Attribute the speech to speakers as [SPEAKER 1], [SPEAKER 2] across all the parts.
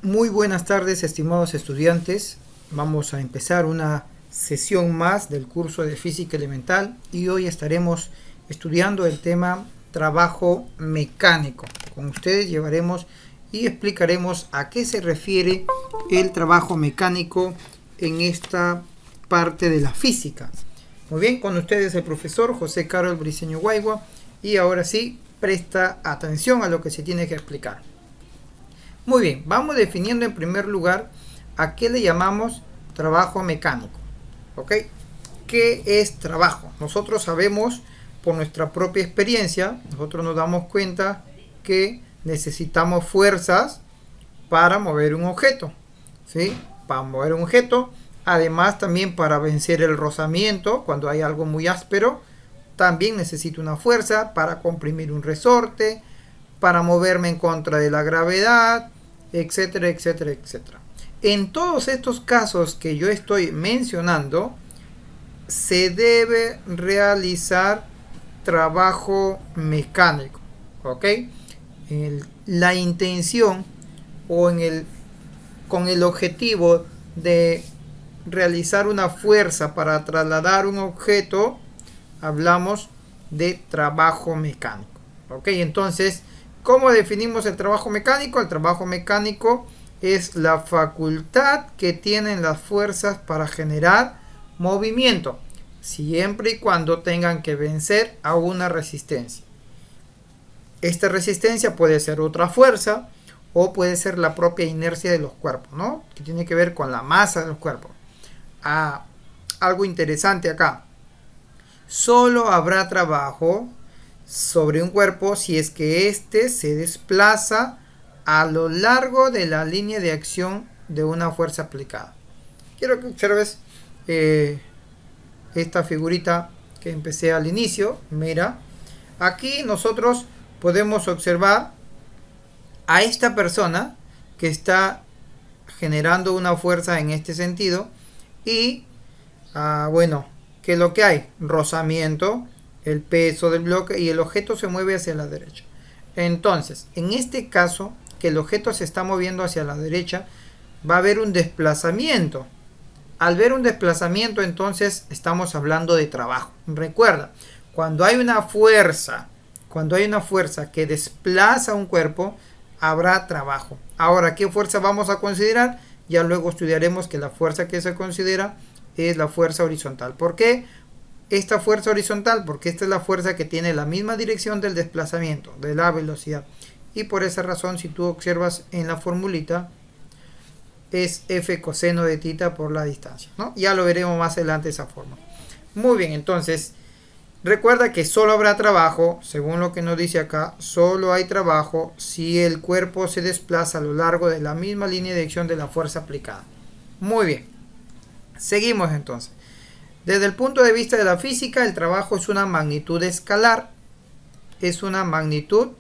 [SPEAKER 1] Muy buenas tardes, estimados estudiantes. Vamos a empezar una sesión más del curso de Física Elemental y hoy estaremos estudiando el tema trabajo mecánico. Con ustedes llevaremos y explicaremos a qué se refiere el trabajo mecánico en esta parte de la física. Muy bien, con ustedes el profesor José Carlos Briceño Guaigua y ahora sí, presta atención a lo que se tiene que explicar. Muy bien, vamos definiendo en primer lugar a qué le llamamos trabajo mecánico. ¿Ok? ¿Qué es trabajo? Nosotros sabemos por nuestra propia experiencia, nosotros nos damos cuenta que necesitamos fuerzas para mover un objeto. ¿Sí? Para mover un objeto, además también para vencer el rozamiento, cuando hay algo muy áspero, también necesito una fuerza para comprimir un resorte, para moverme en contra de la gravedad, etcétera, etcétera, etcétera. En todos estos casos que yo estoy mencionando, se debe realizar trabajo mecánico, ¿ok? La intención o con el objetivo de realizar una fuerza para trasladar un objeto, hablamos de trabajo mecánico, ¿ok? Entonces, ¿cómo definimos el trabajo mecánico? El trabajo mecánico es la facultad que tienen las fuerzas para generar movimiento, siempre y cuando tengan que vencer a una resistencia. Esta resistencia puede ser otra fuerza o puede ser la propia inercia de los cuerpos, ¿no? Que tiene que ver con la masa de los cuerpos. Algo interesante acá. Solo habrá trabajo sobre un cuerpo si es que éste se desplaza a lo largo de la línea de acción de una fuerza aplicada. Quiero que observes esta figurita que empecé al inicio. Mira, aquí nosotros podemos observar a esta persona que está generando una fuerza en este sentido y bueno, ¿qué es lo que hay? Rozamiento, el peso del bloque y el objeto se mueve hacia la derecha. Entonces, en este caso, que el objeto se está moviendo hacia la derecha, va a haber un desplazamiento. Al ver un desplazamiento, entonces estamos hablando de trabajo. Recuerda, cuando hay una fuerza que desplaza un cuerpo, habrá trabajo. Ahora, ¿qué fuerza vamos a considerar? Ya luego estudiaremos que la fuerza que se considera es la fuerza horizontal. ¿Por qué esta fuerza horizontal? Porque esta es la fuerza que tiene la misma dirección del desplazamiento, de la velocidad. Y por esa razón, si tú observas en la formulita, es F coseno de tita por la distancia, ¿no? Ya lo veremos más adelante de esa forma. Muy bien, entonces, recuerda que solo habrá trabajo, según lo que nos dice acá, solo hay trabajo si el cuerpo se desplaza a lo largo de la misma línea de acción de la fuerza aplicada. Muy bien. Seguimos entonces. Desde el punto de vista de la física, el trabajo es una magnitud escalar. Es una magnitud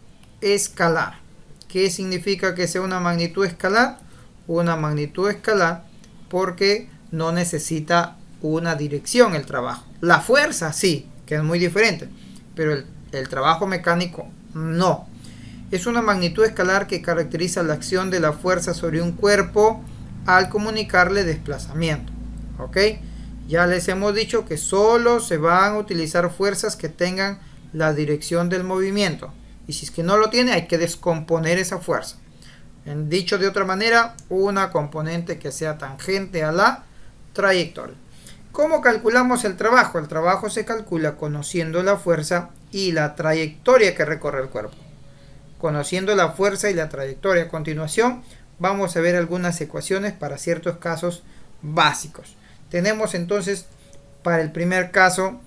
[SPEAKER 1] escalar. ¿Qué significa que sea una magnitud escalar? Una magnitud escalar porque no necesita una dirección el trabajo. La fuerza sí, que es muy diferente, pero el trabajo mecánico no. Es una magnitud escalar que caracteriza la acción de la fuerza sobre un cuerpo al comunicarle desplazamiento. ¿Ok? Ya les hemos dicho que solo se van a utilizar fuerzas que tengan la dirección del movimiento. Y si es que no lo tiene, hay que descomponer esa fuerza. Dicho de otra manera, una componente que sea tangente a la trayectoria. ¿Cómo calculamos el trabajo? El trabajo se calcula conociendo la fuerza y la trayectoria que recorre el cuerpo. Conociendo la fuerza y la trayectoria. A continuación, vamos a ver algunas ecuaciones para ciertos casos básicos. Tenemos entonces para el primer caso,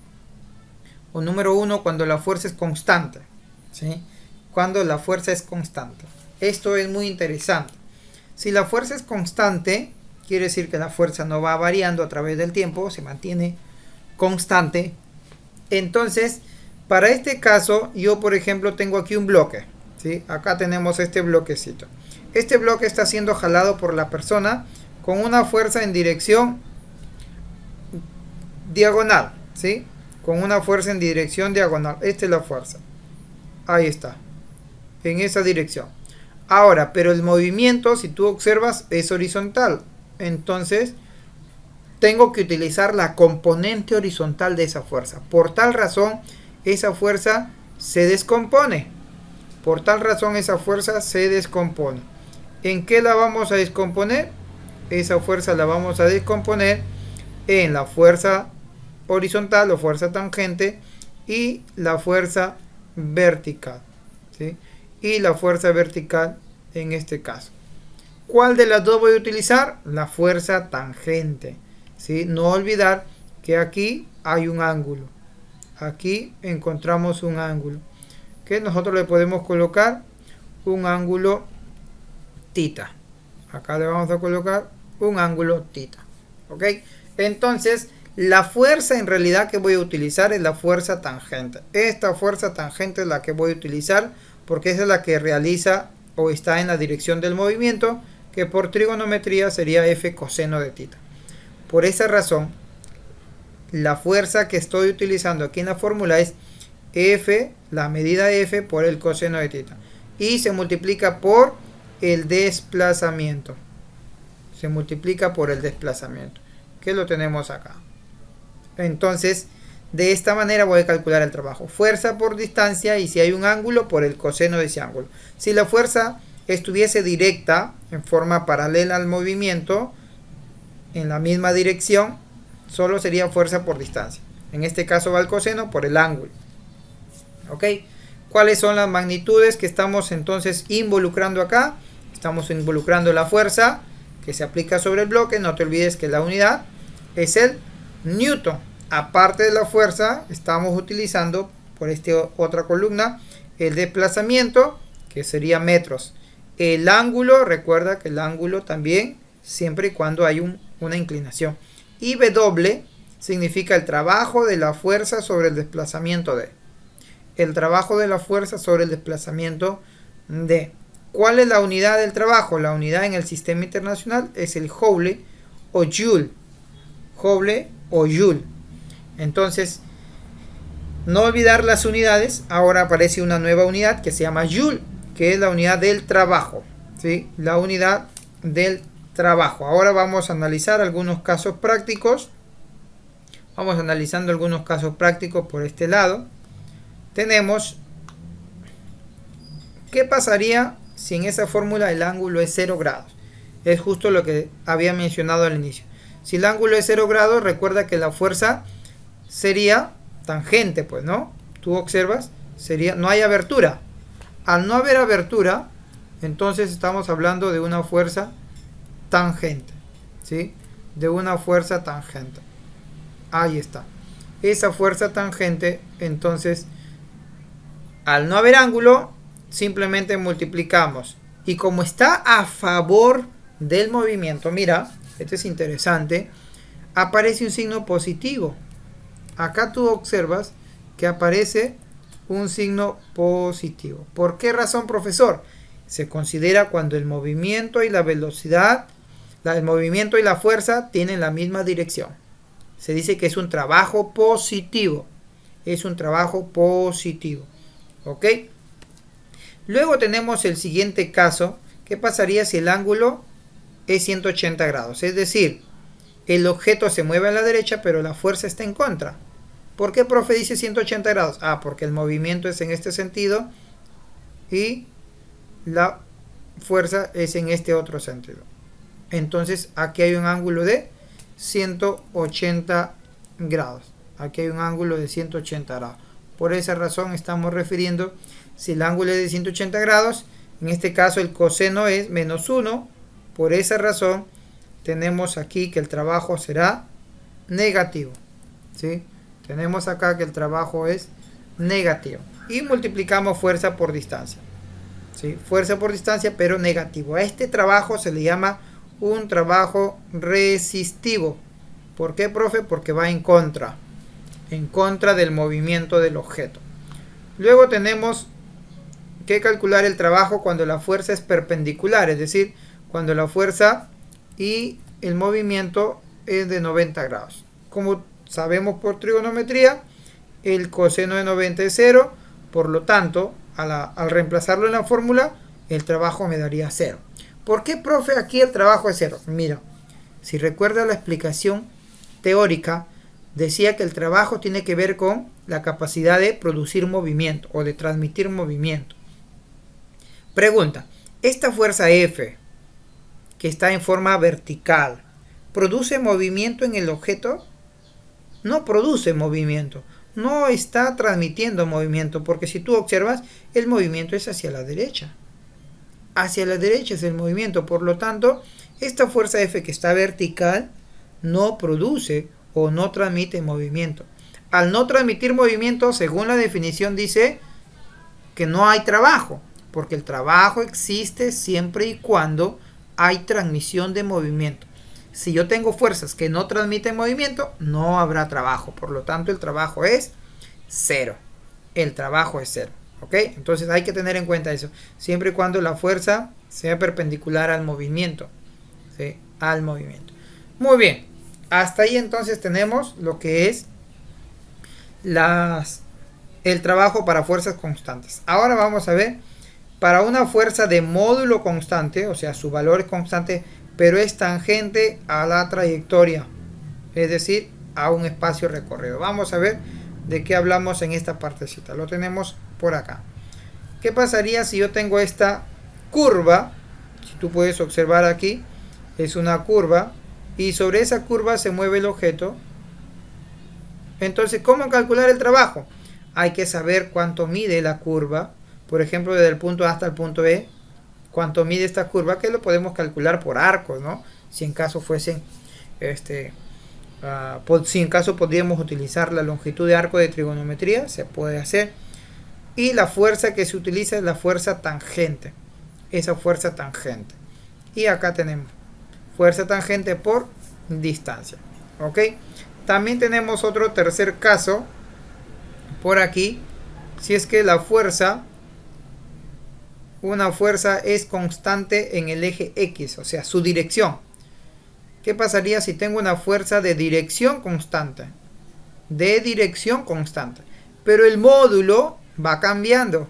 [SPEAKER 1] o número 1, cuando la fuerza es constante. ¿Sí? Cuando la fuerza es constante. Esto es muy interesante. Si la fuerza es constante, quiere decir que la fuerza no va variando a través del tiempo, se mantiene constante. Entonces, para este caso, yo por ejemplo tengo aquí un bloque. ¿Sí? Acá tenemos este bloquecito. Este bloque está siendo jalado por la persona con una fuerza en dirección diagonal, ¿sí? Con una fuerza en dirección diagonal. Esta es la fuerza. Ahí está. En esa dirección. Ahora, pero el movimiento, si tú observas, es horizontal. Entonces, tengo que utilizar la componente horizontal de esa fuerza. Por tal razón, esa fuerza se descompone. Por tal razón, esa fuerza se descompone. ¿En qué la vamos a descomponer? Esa fuerza la vamos a descomponer en la fuerza horizontal o fuerza tangente y la fuerza vertical, ¿sí? Y la fuerza vertical en este caso. ¿Cuál de las dos voy a utilizar? La fuerza tangente, ¿sí? No olvidar que aquí hay un ángulo. Aquí encontramos un ángulo que nosotros le podemos colocar un ángulo tita. Acá le vamos a colocar un ángulo tita. ¿Ok? Entonces, la fuerza en realidad que voy a utilizar es la fuerza tangente. Esta fuerza tangente es la que voy a utilizar porque esa es la que realiza o está en la dirección del movimiento, que por trigonometría sería F coseno de tita. Por esa razón, la fuerza que estoy utilizando aquí en la fórmula es F, la medida F por el coseno de tita. Y se multiplica por el desplazamiento. Se multiplica por el desplazamiento, que lo tenemos acá. Entonces, de esta manera voy a calcular el trabajo. Fuerza por distancia y si hay un ángulo, por el coseno de ese ángulo. Si la fuerza estuviese directa, en forma paralela al movimiento, en la misma dirección, solo sería fuerza por distancia. En este caso va el coseno por el ángulo. ¿Ok? ¿Cuáles son las magnitudes que estamos entonces involucrando acá? Estamos involucrando la fuerza que se aplica sobre el bloque. No te olvides que la unidad es el newton. Aparte de la fuerza, estamos utilizando por esta otra columna el desplazamiento, que sería metros. El ángulo, recuerda que el ángulo también, siempre y cuando hay una inclinación. Y W significa el trabajo de la fuerza sobre el desplazamiento de. El trabajo de la fuerza sobre el desplazamiento de. ¿Cuál es la unidad del trabajo? La unidad en el sistema internacional es el Joule o Joule. Joule o Joule. Entonces, no olvidar las unidades. Ahora aparece una nueva unidad que se llama Joule, que es la unidad del trabajo, ¿sí? La unidad del trabajo. Ahora vamos a analizar algunos casos prácticos. Vamos analizando algunos casos prácticos por este lado. Tenemos, ¿qué pasaría si en esa fórmula el ángulo es 0 grados? Es justo lo que había mencionado al inicio. Si el ángulo es 0 grados, recuerda que la fuerza sería tangente, pues, ¿no? Tú observas, no hay abertura. Al no haber abertura, entonces estamos hablando de una fuerza tangente, ¿sí? De una fuerza tangente. Ahí está. Esa fuerza tangente, entonces, al no haber ángulo, simplemente multiplicamos. Y como está a favor del movimiento, mira, esto es interesante, aparece un signo positivo. Acá tú observas que aparece un signo positivo. ¿Por qué razón, profesor? Se considera cuando el movimiento y la velocidad, el movimiento y la fuerza tienen la misma dirección. Se dice que es un trabajo positivo. Es un trabajo positivo. ¿Ok? Luego tenemos el siguiente caso. ¿Qué pasaría si el ángulo es 180 grados? Es decir, el objeto se mueve a la derecha, pero la fuerza está en contra. ¿Por qué, profe, dice 180 grados? Ah, porque el movimiento es en este sentido y la fuerza es en este otro sentido. Entonces, aquí hay un ángulo de 180 grados. Aquí hay un ángulo de 180 grados. Por esa razón estamos refiriendo, si el ángulo es de 180 grados, en este caso el coseno es menos 1. Por esa razón tenemos aquí que el trabajo será negativo, ¿sí? Tenemos acá que el trabajo es negativo. Y multiplicamos fuerza por distancia, ¿sí? Fuerza por distancia, pero negativo. A este trabajo se le llama un trabajo resistivo. ¿Por qué, profe? Porque va en contra del movimiento del objeto. Luego tenemos que calcular el trabajo cuando la fuerza es perpendicular, es decir, cuando la fuerza y el movimiento es de 90 grados. Como sabemos por trigonometría, el coseno de 90 es 0, por lo tanto, al reemplazarlo en la fórmula, el trabajo me daría 0. ¿Por qué, profe, aquí el trabajo es 0? Mira, si recuerda la explicación teórica, decía que el trabajo tiene que ver con la capacidad de producir movimiento o de transmitir movimiento. Pregunta, ¿esta fuerza F, que está en forma vertical, produce movimiento en el objeto? No produce movimiento, no está transmitiendo movimiento, porque si tú observas, el movimiento es hacia la derecha. Hacia la derecha es el movimiento, por lo tanto, esta fuerza F que está vertical no produce o no transmite movimiento. Al no transmitir movimiento, según la definición, dice que no hay trabajo, porque el trabajo existe siempre y cuando hay transmisión de movimiento. Si yo tengo fuerzas que no transmiten movimiento, no habrá trabajo. Por lo tanto, el trabajo es 0. El trabajo es 0. ¿Ok? Entonces hay que tener en cuenta eso. Siempre y cuando la fuerza sea perpendicular al movimiento. ¿Sí? Al movimiento. Muy bien. Hasta ahí entonces tenemos lo que es el trabajo para fuerzas constantes. Ahora vamos a ver para una fuerza de módulo constante, o sea, su valor es constante, pero es tangente a la trayectoria, es decir, a un espacio recorrido. Vamos a ver de qué hablamos en esta partecita. Lo tenemos por acá. ¿Qué pasaría si yo tengo esta curva? Si tú puedes observar aquí, es una curva y sobre esa curva se mueve el objeto. Entonces, ¿cómo calcular el trabajo? Hay que saber cuánto mide la curva. Por ejemplo, desde el punto A hasta el punto B, cuánto mide esta curva, que lo podemos calcular por arcos, ¿no? Si en caso fuesen, si en caso podríamos utilizar la longitud de arco de trigonometría, se puede hacer. Y la fuerza que se utiliza es la fuerza tangente. Esa fuerza tangente. Y acá tenemos fuerza tangente por distancia. ¿Ok? También tenemos otro tercer caso por aquí. Si es que una fuerza es constante en el eje X, o sea, su dirección. ¿Qué pasaría si tengo una fuerza de dirección constante? De dirección constante. Pero el módulo va cambiando.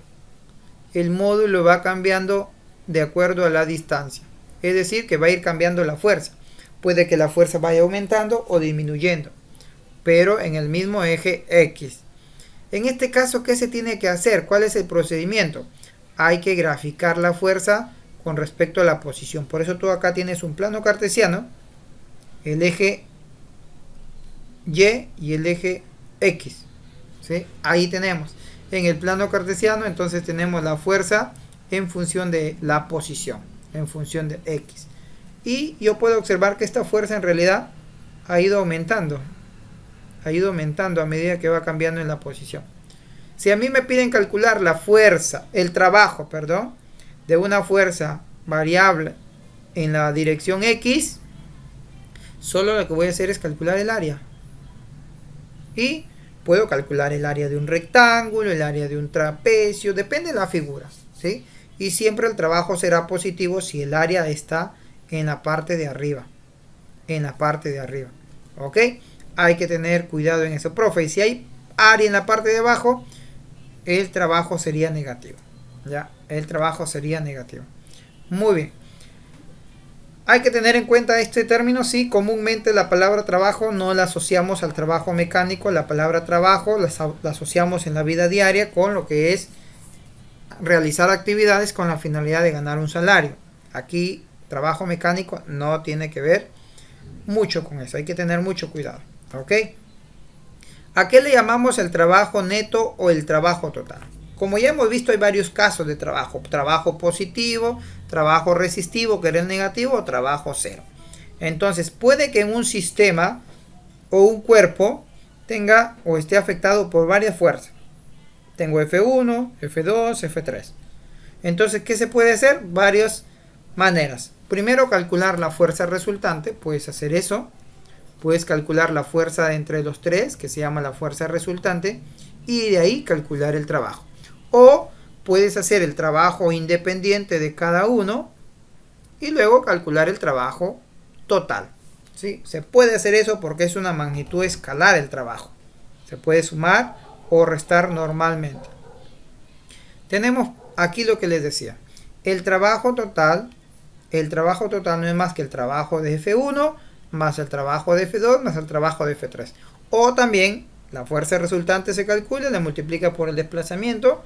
[SPEAKER 1] El módulo va cambiando de acuerdo a la distancia. Es decir, que va a ir cambiando la fuerza. Puede que la fuerza vaya aumentando o disminuyendo, pero en el mismo eje X. En este caso, ¿qué se tiene que hacer? ¿Cuál es el procedimiento? Hay que graficar la fuerza con respecto a la posición. Por eso tú acá tienes un plano cartesiano, el eje Y y el eje X. ¿Sí? Ahí tenemos. En el plano cartesiano, entonces tenemos la fuerza en función de la posición, en función de X. Y yo puedo observar que esta fuerza en realidad ha ido aumentando. Ha ido aumentando a medida que va cambiando en la posición. Si a mí me piden calcular la fuerza, el trabajo, perdón, de una fuerza variable en la dirección X, solo lo que voy a hacer es calcular el área. Y puedo calcular el área de un rectángulo, el área de un trapecio, depende de la figura, ¿sí? Y siempre el trabajo será positivo si el área está en la parte de arriba. En la parte de arriba. ¿Ok? Hay que tener cuidado en eso, profe. Y si hay área en la parte de abajo, el trabajo sería negativo. ¿Ya? El trabajo sería negativo. Muy bien. Hay que tener en cuenta este término, sí, comúnmente la palabra trabajo no la asociamos al trabajo mecánico, la palabra trabajo la asociamos en la vida diaria con lo que es realizar actividades con la finalidad de ganar un salario. Aquí, trabajo mecánico no tiene que ver mucho con eso, hay que tener mucho cuidado, ¿ok? ¿A qué le llamamos el trabajo neto o el trabajo total? Como ya hemos visto, hay varios casos de trabajo. Trabajo positivo, trabajo resistivo, que era el negativo, o trabajo cero. Entonces, puede que en un sistema o un cuerpo tenga o esté afectado por varias fuerzas. Tengo F1, F2, F3. Entonces, ¿qué se puede hacer? Varias maneras. Primero, calcular la fuerza resultante. Puedes hacer eso. Puedes calcular la fuerza entre los tres, que se llama la fuerza resultante. Y de ahí calcular el trabajo. O puedes hacer el trabajo independiente de cada uno y luego calcular el trabajo total. ¿Sí? Se puede hacer eso porque es una magnitud escalar el trabajo. Se puede sumar o restar normalmente. Tenemos aquí lo que les decía. el trabajo total no es más que el trabajo de F1 más el trabajo de F2 más el trabajo de F3. O también la fuerza resultante se calcula, la multiplica por el desplazamiento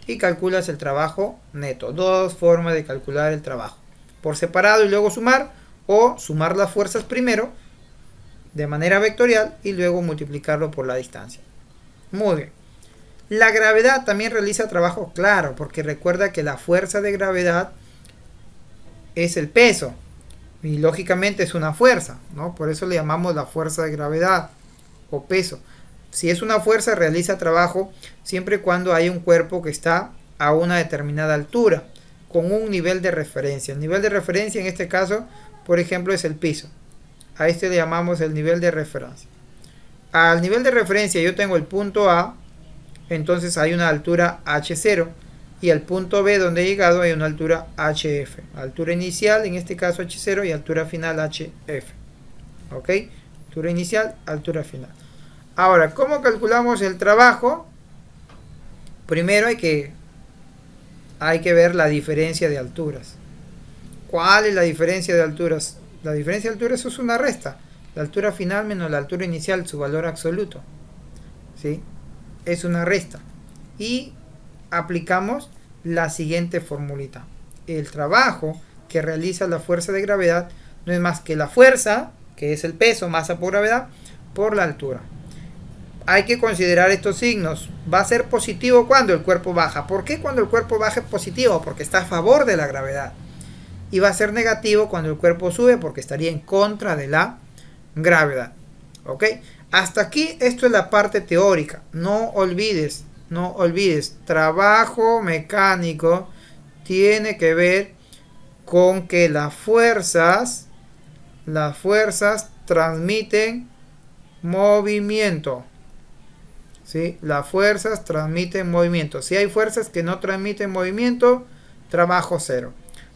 [SPEAKER 1] y calculas el trabajo neto. Dos formas de calcular el trabajo: por separado y luego sumar, o sumar las fuerzas primero de manera vectorial y luego multiplicarlo por la distancia. Muy bien. La gravedad también realiza trabajo, claro, porque recuerda que la fuerza de gravedad es el peso y lógicamente es una fuerza, ¿no? Por eso le llamamos la fuerza de gravedad o peso. Si es una fuerza, realiza trabajo siempre y cuando hay un cuerpo que está a una determinada altura con un nivel de referencia. El nivel de referencia en este caso, por ejemplo, es el piso. A este le llamamos el nivel de referencia. Al nivel de referencia yo tengo el punto A, entonces hay una altura H0, y al punto B donde he llegado hay una altura HF. Altura inicial, en este caso H0, y altura final HF. ¿Ok? Altura inicial, altura final. Ahora, ¿cómo calculamos el trabajo? Primero hay que ver la diferencia de alturas. ¿Cuál es la diferencia de alturas? La diferencia de alturas es una resta. La altura final menos la altura inicial, su valor absoluto. ¿Sí? Es una resta. Y aplicamos la siguiente formulita. El trabajo que realiza la fuerza de gravedad no es más que la fuerza, que es el peso, masa por gravedad, por la altura. Hay que considerar estos signos. Va a ser positivo cuando el cuerpo baja. ¿Por qué cuando el cuerpo baja es positivo? Porque está a favor de la gravedad. Y va a ser negativo cuando el cuerpo sube, porque estaría en contra de la gravedad. ¿Ok? Hasta aquí esto es la parte teórica. No olvides, trabajo mecánico tiene que ver con que las fuerzas transmiten movimiento. ¿Sí? Las fuerzas transmiten movimiento. Si hay fuerzas que no transmiten movimiento, trabajo cero.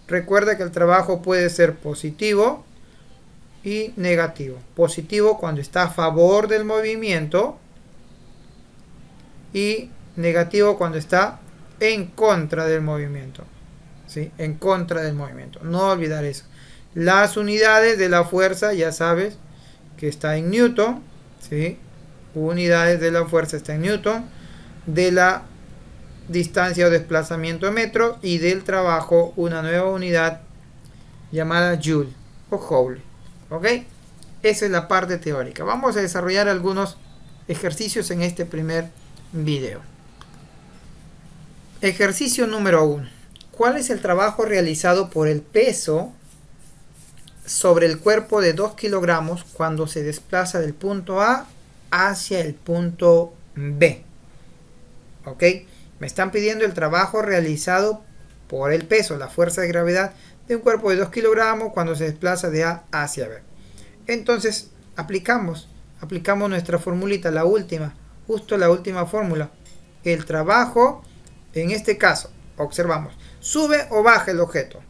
[SPEAKER 1] Recuerda que el trabajo puede ser positivo y negativo. Positivo cuando está a favor del movimiento y negativo cuando está en contra del movimiento. ¿Sí? En contra del movimiento. No olvidar eso. Las unidades de la fuerza, ya sabes que está en Newton. ¿Sí? Unidades de la fuerza está en Newton, de la distancia o desplazamiento en metros, y del trabajo una nueva unidad llamada Joule o Joule. ¿Ok? Esa es la parte teórica. Vamos a desarrollar algunos ejercicios en este primer video. Ejercicio número 1. ¿Cuál es el trabajo realizado por el peso sobre el cuerpo de 2 kilogramos cuando se desplaza del punto A hacia el punto B? ¿Ok? Me están pidiendo el trabajo realizado por el peso, la fuerza de gravedad de un cuerpo de 2 kilogramos cuando se desplaza de A hacia B. Entonces, aplicamos nuestra formulita, la última, justo la última fórmula. El trabajo, en este caso, observamos, sube o baja el objeto.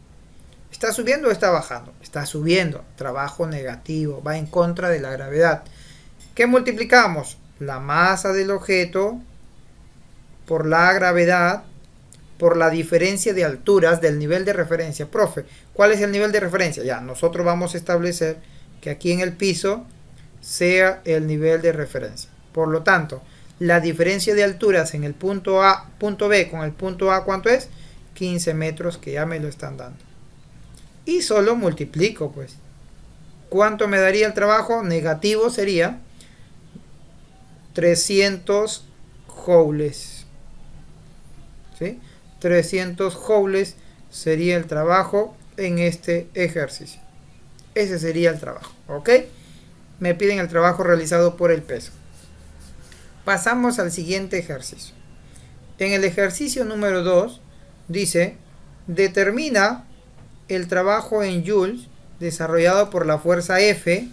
[SPEAKER 1] ¿Está subiendo o está bajando? Está subiendo, trabajo negativo, va en contra de la gravedad. ¿Qué multiplicamos? La masa del objeto por la gravedad, por la diferencia de alturas del nivel de referencia. Profe, ¿cuál es el nivel de referencia? Ya, nosotros vamos a establecer que aquí en el piso sea el nivel de referencia. Por lo tanto, la diferencia de alturas en el punto A, punto B con el punto A, ¿cuánto es? 15 metros, que ya me lo están dando. Y solo multiplico, pues. ¿Cuánto me daría el trabajo? Negativo sería 300 joules. ¿Sí? 300 joules sería el trabajo en este ejercicio. Ese sería el trabajo. ¿Ok? Me piden el trabajo realizado por el peso. Pasamos al siguiente ejercicio. En el ejercicio número 2 dice: determina el trabajo en joules desarrollado por la fuerza F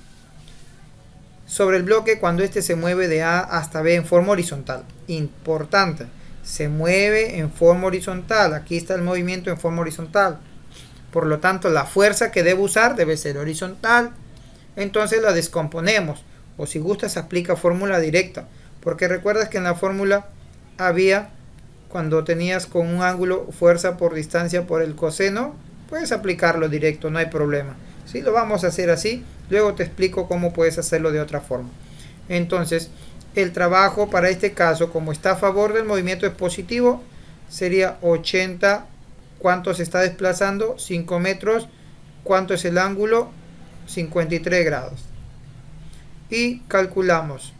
[SPEAKER 1] sobre el bloque cuando éste se mueve de A hasta B en forma horizontal. Importante, se mueve en forma horizontal. Aquí está el movimiento en forma horizontal. Por lo tanto, la fuerza que debo usar debe ser horizontal. Entonces la descomponemos. O si gustas, aplica fórmula directa. Porque recuerdas que en la fórmula había cuando tenías con un ángulo fuerza por distancia por el coseno, puedes aplicarlo directo, no hay problema. ¿Sí? Lo vamos a hacer así, luego te explico cómo puedes hacerlo de otra forma. Entonces, el trabajo para este caso, como está a favor del movimiento, es positivo, sería 80. ¿Cuánto se está desplazando? 5 metros. ¿Cuánto es el ángulo? 53 grados. Y calculamos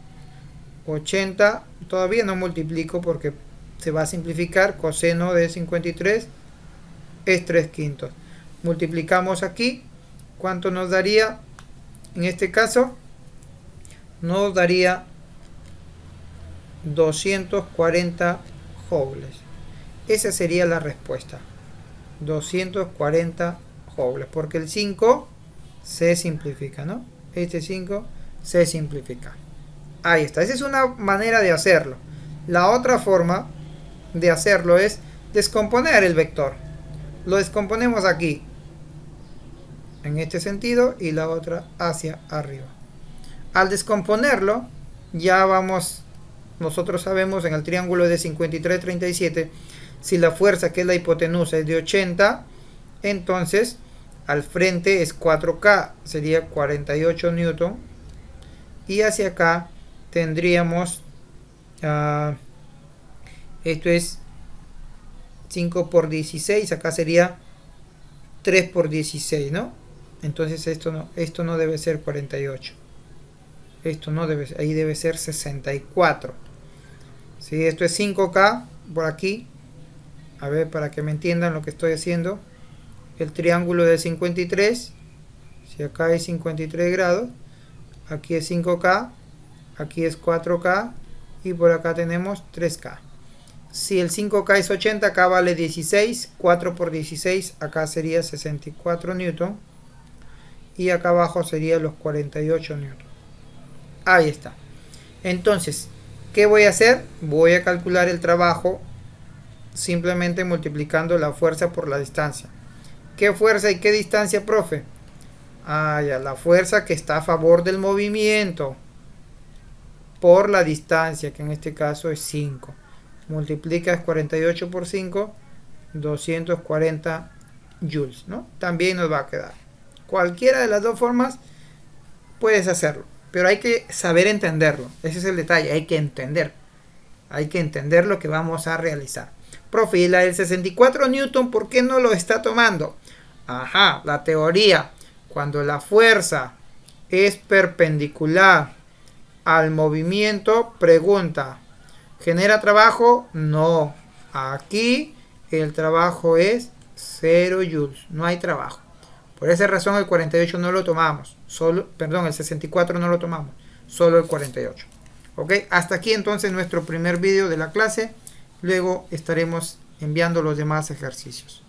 [SPEAKER 1] 80, todavía no multiplico porque se va a simplificar, coseno de 53 es 3/5. Multiplicamos aquí, ¿cuánto nos daría? En este caso, nos daría 240 joules. Esa sería la respuesta. 240 joules, porque el 5 se simplifica, ¿no? Este 5 se simplifica. Ahí está, esa es una manera de hacerlo. La otra forma de hacerlo es descomponer el vector. Lo descomponemos aquí, en este sentido, y la otra hacia arriba. Al descomponerlo, ya vamos, nosotros sabemos en el triángulo de 53, 37, si la fuerza, que es la hipotenusa, es de 80, entonces al frente es 4K, sería 48 newton, y hacia acá tendríamos, esto es 5 por 16, acá sería 3 por 16, ¿no? Entonces esto no debe ser 48. Esto no debe ser, ahí debe ser 64. ¿Sí? Esto es 5K por aquí. A ver, para que me entiendan lo que estoy haciendo. El triángulo de 53. Si acá hay 53 grados. Aquí es 5K. Aquí es 4K. Y por acá tenemos 3K. Si el 5K es 80, acá vale 16. 4 por 16, acá sería 64 newton. Y acá abajo sería los 48 newton. Ahí está. Entonces, ¿qué voy a hacer? Voy a calcular el trabajo simplemente multiplicando la fuerza por la distancia. ¿Qué fuerza y qué distancia, profe? Ya, la fuerza que está a favor del movimiento por la distancia, que en este caso es 5. Multiplicas 48 por 5, 240 joules, ¿no? También nos va a quedar. Cualquiera de las dos formas puedes hacerlo, pero hay que saber entenderlo. Ese es el detalle, hay que entender. Hay que entender lo que vamos a realizar. Profe, ¿y la del 64 newton por qué no lo está tomando? Ajá, la teoría. Cuando la fuerza es perpendicular al movimiento, pregunta, ¿genera trabajo? No. Aquí el trabajo es 0 joules, no hay trabajo. Por esa razón el 48 no lo tomamos. El 64 no lo tomamos, solo el 48. ¿Ok? Hasta aquí entonces nuestro primer vídeo de la clase. Luego estaremos enviando los demás ejercicios.